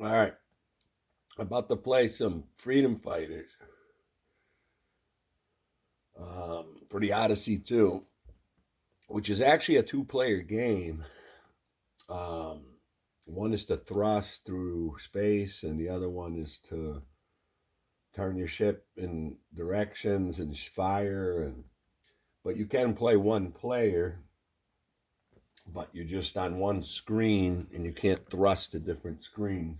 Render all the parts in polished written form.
All right. I'm about to play some Freedom Fighters for the Odyssey 2, which is actually a two-player game. Um, one is to thrust through space, and the other one is to turn your ship in directions and fire. But you can play one player, but you're just on one screen, and you can't thrust to different screens.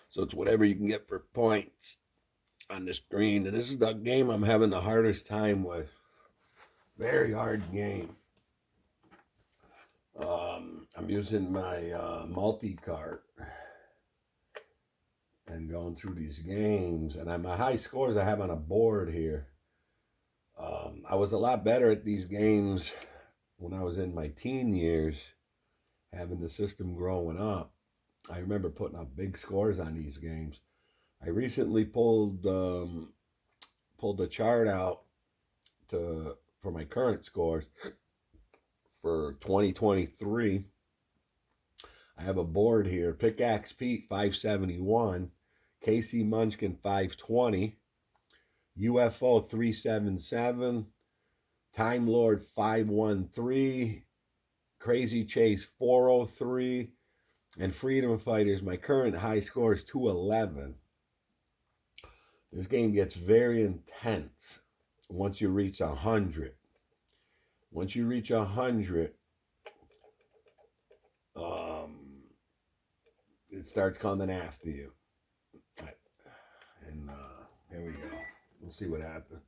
So it's whatever you can get for points on the screen. And this is the game I'm having the hardest time with. Very hard game. I'm using my multi-cart and going through these games. And my high scores I have on a board here. I was a lot better at these games when I was in my teen years, having the system growing up. I remember putting up big scores on these games. I recently pulled the chart out for my current scores for 2023. I have a board here. Pickaxe Pete 571, Casey Munchkin 520, UFO 377, Time Lord 513, Crazy Chase 403, and Freedom Fighters. My current high score is 211. This game gets very intense once you reach 100. Once you reach 100, it starts coming after you. And here we go. We'll see what happens.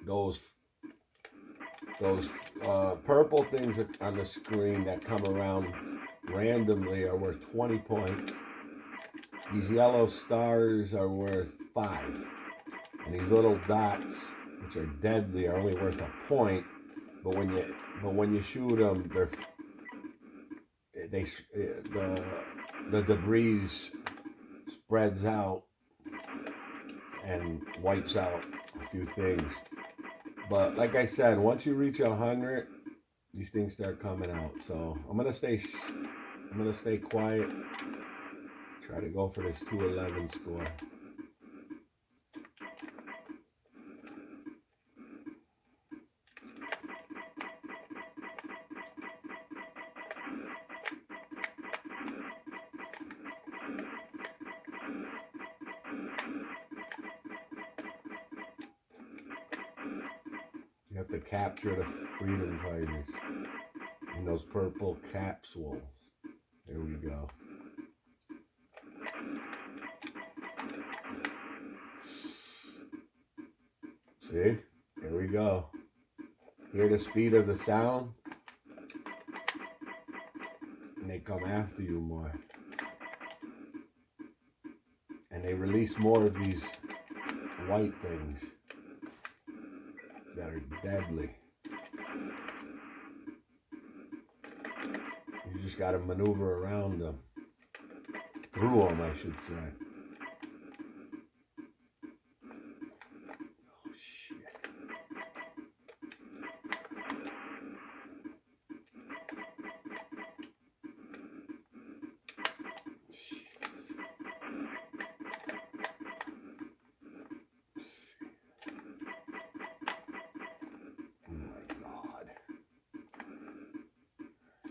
Those purple things on the screen that come around randomly are worth 20 points. These yellow stars are worth 5. And these little dots, which are deadly, are only worth a point. But when you shoot them, the debris spreads out and wipes out a few things. But like I said, once you reach 100, these things start coming out. So I'm gonna stay quiet. Try to go for this 211 score. You have to capture the Freedom Fighters in those purple capsules. There we go. See? Here we go. Hear the speed of the sound? And they come after you more. And they release more of these white things that are deadly. You just got to maneuver around them. Through them, I should say. Oh, shit.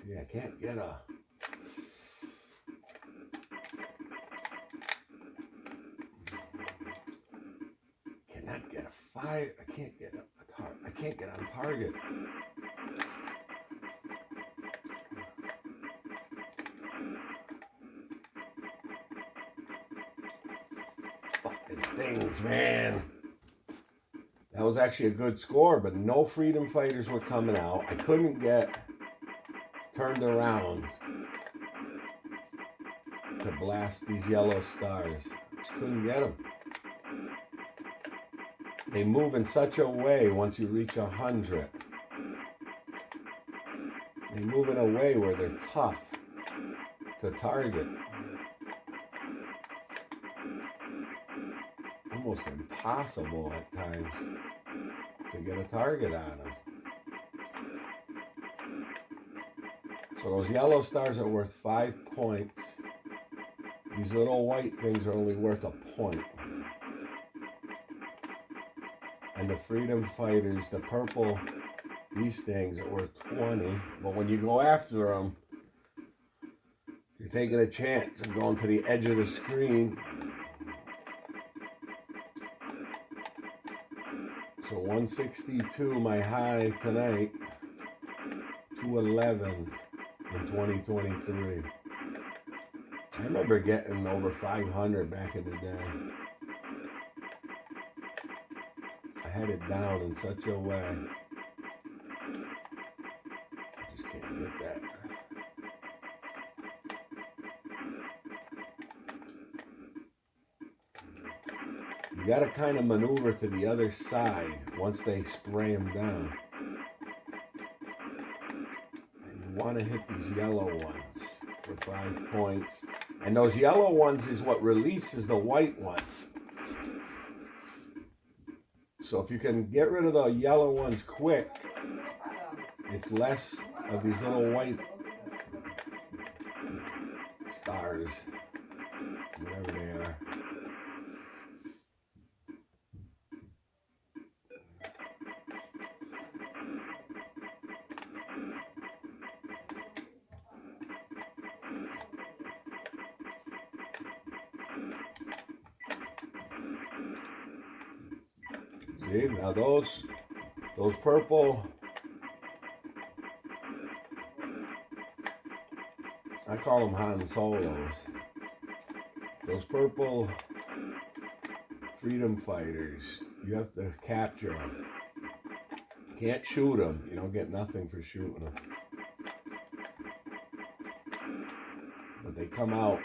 Yeah, I can't get a... Cannot get a 5. I can't get I can't get on target. Fucking things, man. That was actually a good score, but no Freedom Fighters were coming out. I couldn't get turned around to blast these yellow stars. Just couldn't get them. They move in such a way once you reach 100. They move in a way where they're tough to target. Almost impossible at times to get a target on them. So those yellow stars are worth 5 points. These little white things are only worth a point. And the freedom fighters, the purple, these things are worth 20. But when you go after them, you're taking a chance of going to the edge of the screen. So 162, my high tonight, 211 in 2023. I remember getting over 500 back in the day. I had it down in such a way. I just can't get that. You got to kind of maneuver to the other side once they spray them down. And you want to hit these yellow ones for 5 points. And those yellow ones is what releases the white ones. So if you can get rid of the yellow ones quick, it's less of these little white stars, whatever they are. See, now those purple, I call them Han Solos. Those purple freedom fighters, you have to capture them. You can't shoot them. You don't get nothing for shooting them. But they come out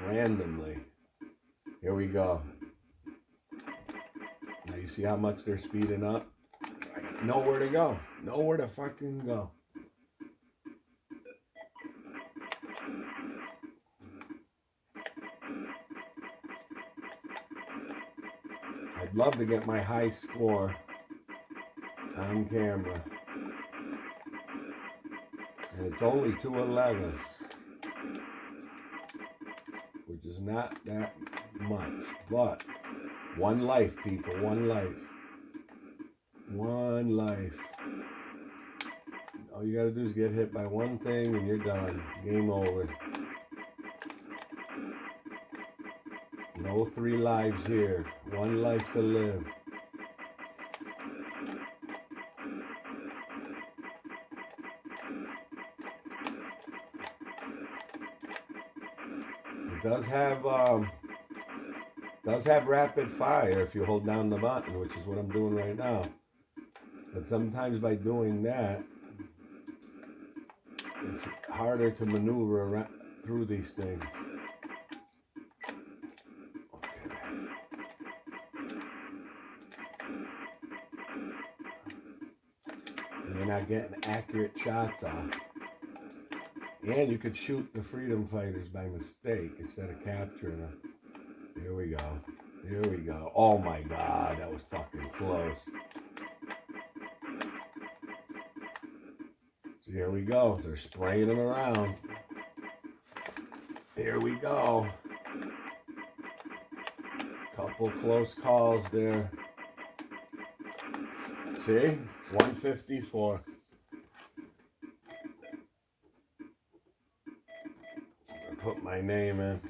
randomly. Here we go. Now you see how much they're speeding up? I got nowhere to go. Nowhere to fucking go. I'd love to get my high score on camera. And it's only 211. Which is not that much. But one life, people. One life. One life. All you gotta do is get hit by one thing and you're done. Game over. No 3 lives here. One life to live. It does have rapid fire if you hold down the button, which is what I'm doing right now. But sometimes by doing that, it's harder to maneuver around through these things. Okay. And you're not getting accurate shots off. And you could shoot the freedom fighters by mistake instead of capturing them. Here we go. Here we go. Oh my God, that was fucking close. So here we go. They're spraying them around. Here we go. Couple close calls there. See? 154. I put my name in.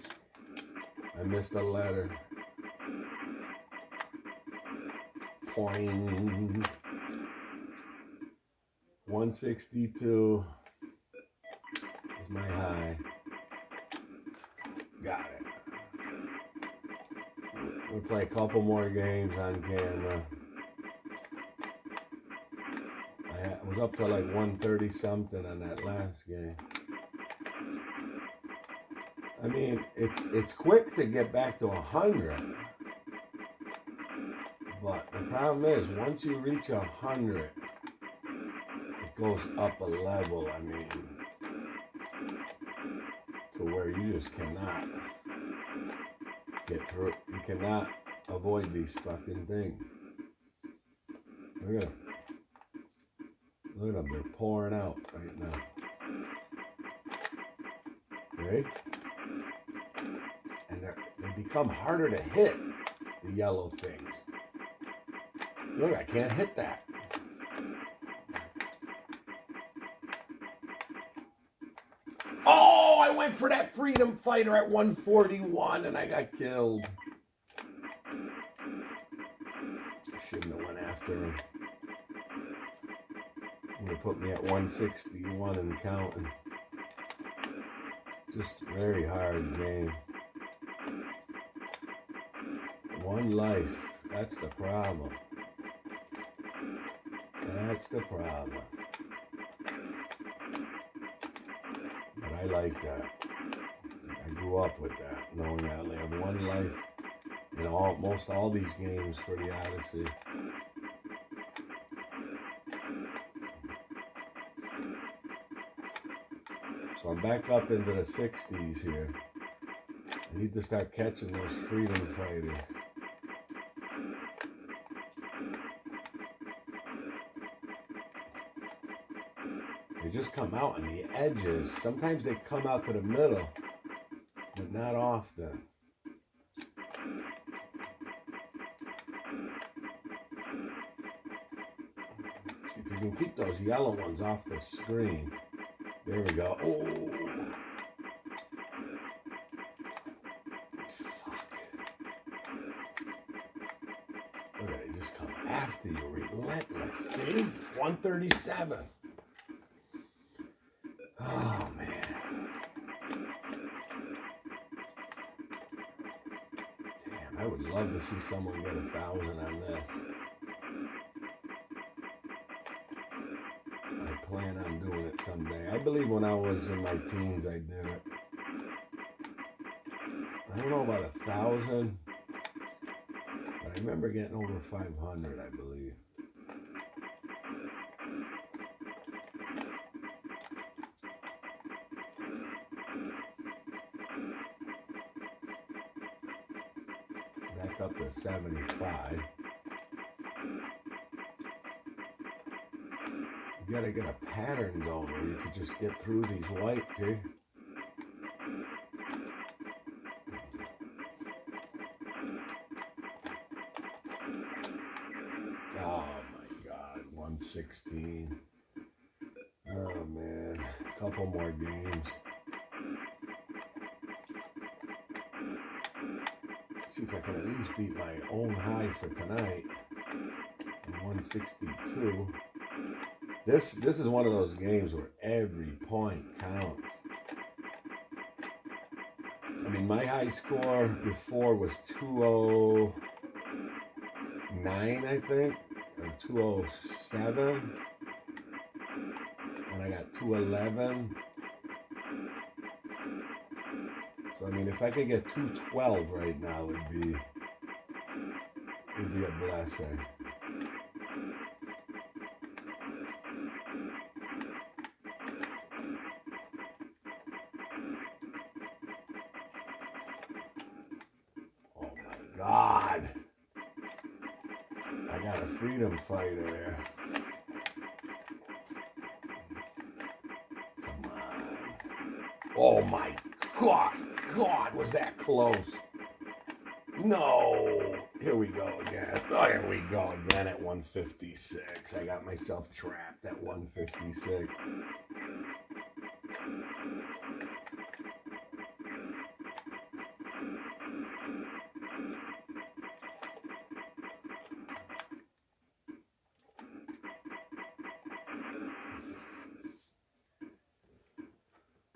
I missed a letter. Poing. 162 is my high. Got it. We'll play a couple more games on camera. I was up to like 130 something on that last game. I mean, it's quick to get back to 100. But the problem is, once you reach 100, it goes up a level, I mean, to where you just cannot get through. You cannot avoid these fucking things. Look at them, they're pouring out right now. See? And they become harder to hit, the yellow things. Look, I can't hit that. Oh, I went for that freedom fighter at 141 and I got killed. Shouldn't have went after him. Would have put me at 161 and counting. Just very hard game. One life. That's the problem. That's the problem. But I like that. I grew up with that, knowing I only have one life in almost all these games for the Odyssey. So I'm back up into the 60s here. I need to start catching those freedom fighters. They just come out on the edges. Sometimes they come out to the middle, but not often. If you can keep those yellow ones off the screen. There we go. Oh. Fuck. Look at it, just come after you, relentless. See? 137. Oh, man. Damn, I would love to see someone get 1,000 on this. I plan on doing it someday. I believe when I was in my teens, I did it. I don't know about 1,000, but I remember getting over 500, I believe. Back up to 75. You gotta get a pattern going where you can just get through these white, too. Oh my God, 116. Oh man, a couple more games. See if I can at least beat my own high for tonight. 162. This is one of those games where every point counts. I mean, my high score before was 209, I think, or 207, and I got 211. So I mean, if I could get 212 right now, it'd be a blessing. God, I got a freedom fighter there. Come on. Oh my God, was that close? No. Here we go again. Oh, here we go again at 156. I got myself trapped at 156.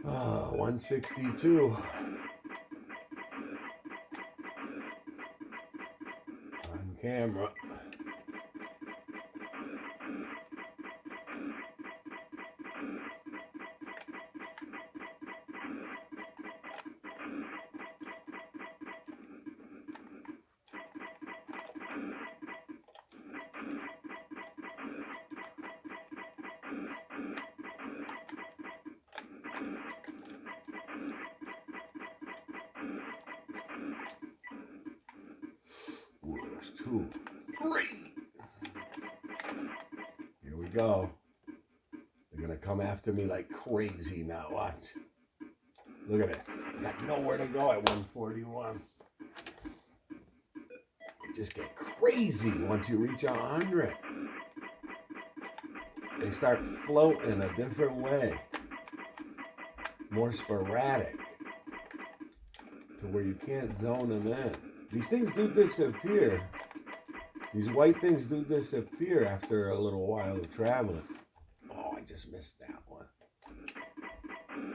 Oh, 162. On camera. Ooh, there's 2, 3. Here we go. They're gonna come after me like crazy now. Watch. Look at this. Got nowhere to go at 141. It just get crazy once you reach 100. They start floating a different way. More sporadic. To where you can't zone them in. These things do disappear. These white things do disappear after a little while of traveling. Oh, I just missed that one.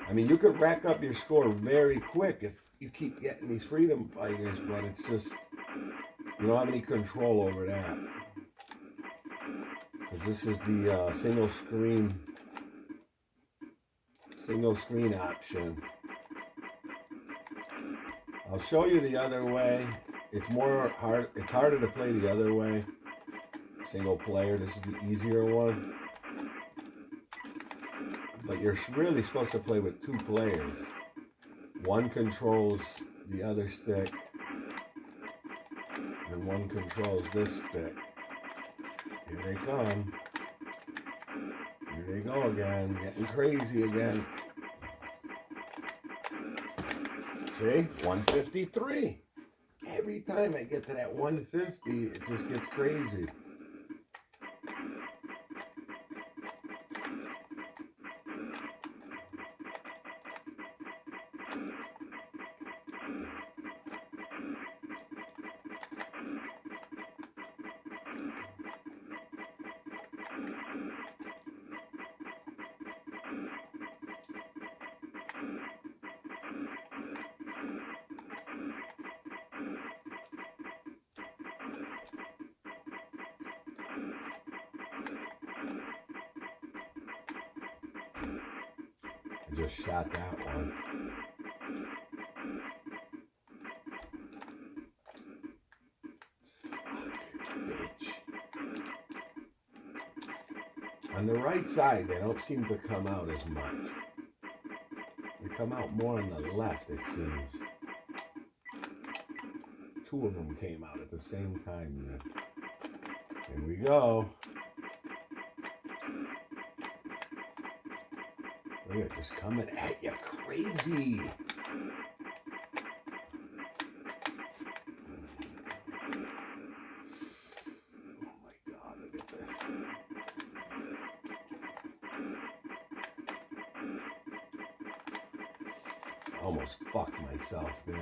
I mean, you could rack up your score very quick if you keep getting these freedom fighters, but it's just, you don't have any control over that. Because this is the single screen option. I'll show you the other way. It's harder to play the other way. Single player, this is the easier one. But you're really supposed to play with two players. One controls the other stick, and one controls this stick. Here they come. Here they go again, getting crazy again. See, 153. Every time I get to that 150, it just gets crazy. I just shot that one. Bitch. On the right side, they don't seem to come out as much. They come out more on the left, it seems. Two of them came out at the same time then. Here we go. Look at this coming at you crazy. Oh my God, look at this. I almost fucked myself there.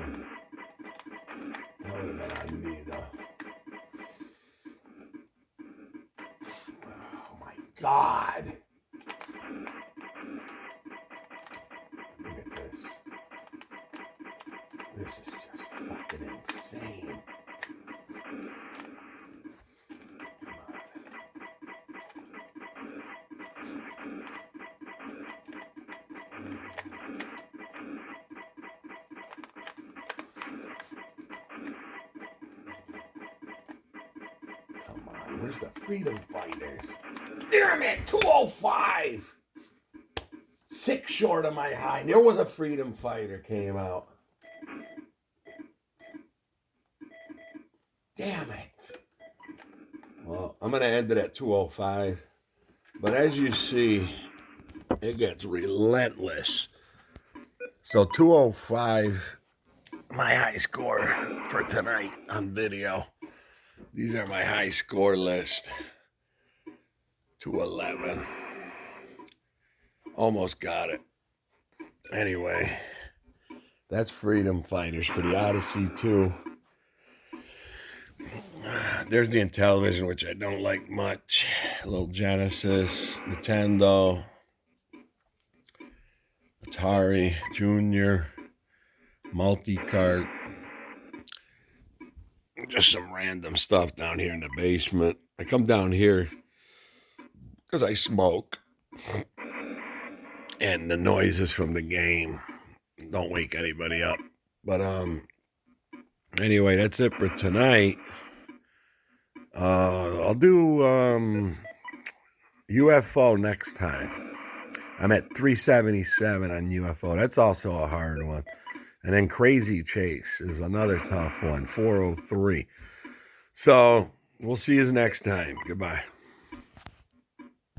That would have been on me though. Oh my God. This is just fucking insane. Come on, where's the freedom fighters? Damn it, 205. 6 short of my high. There was a freedom fighter came out. Damn it. Well, I'm going to end it at 205. But as you see, it gets relentless. So 205, my high score for tonight on video. These are my high score list. 211. Almost got it. Anyway, that's Freedom Fighters for the Odyssey 2. There's the Intellivision, which I don't like much. A little Genesis, Nintendo, Atari, Junior, Multi-Cart. Just some random stuff down here in the basement. I come down here because I smoke. And the noises from the game don't wake anybody up. But anyway, that's it for tonight. I'll do UFO next time. I'm at 377 on UFO. That's also a hard one. And then Crazy Chase is another tough one, 403. So we'll see you next time. Goodbye.